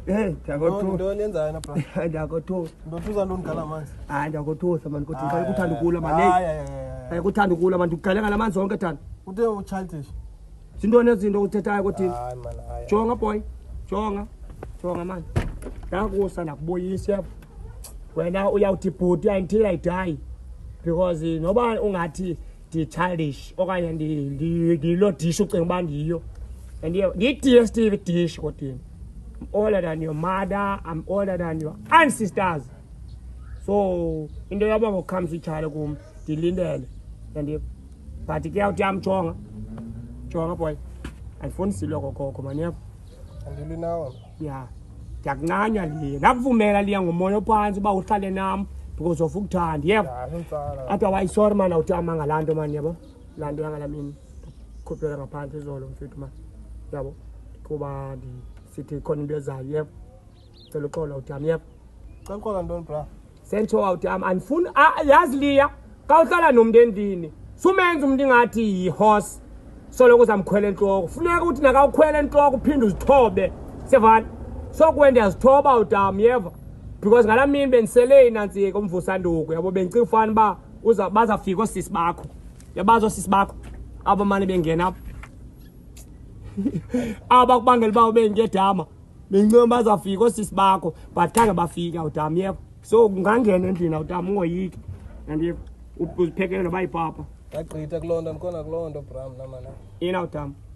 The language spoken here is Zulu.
Hey, Don't yenza yena bra. Ndakothusa. Ndothusa ntoni ngala manzi? Hayi ndakothusa man kodwa ngifuna ukuthanda ukula man. Hayi kuthanda ukula man ukugcala ngalamanzi wonke thanda. Uthe uchildish. Sintoni izinto uthethayo kodwa? Hayi man, hayi. Jonga boy. Jonga man. Ndakusa nakuboyisa yabo. Wena uyawuthi bhuti until I die. Because noba ungathi di childish okanye ndilo dish ucinga uba ndiyo. And DSTV dish kodwa. I'm older than your mother, I'm older than your ancestors. So, into yabo ngokukhamba ichale kum, dilindele. And but ke awuthi amjonga. Jonga boy. Andifuni siloko khokho man yabo. Andili nawo. Yeah. Ndiyakunqanya liye. Nakuvumela liya ngomoya ophansi uba uhlale nam because of ukuthanda. Yebo. Otherwise sorry man awuthi amangalanto man yabo. Lanto yangalamini. Khophela ngaphansi izolo mfethu man. Yabo. Kuba sithi khona into ezayo yebo cela uxola uthami yebo Xa uxola ntoni bra? sento awuthami andifuni yazi liya xa uhlala nomuntu endlini sumenza umuntu ingathi yi-horse soloko uzamkhwela entloko funeka ukuthi nakawukhwela entloko uphinde uzithobe sevana sokwenda yazithoba uthami yeva because ngala mini bendisele inantsika umvusanduku yabo bengicinga ufana uba bazafika osisi bakho yabazo osisi bakho abo mane bengena apho abakubangela ba ubengedama bengincoma bazafika osisi bakho but khange bafika udami yebo so ungangena endlini udami ungoyiki and uziphekele bayipapa Yagqitha kulonto ndikhona kulonto bram namana ina udami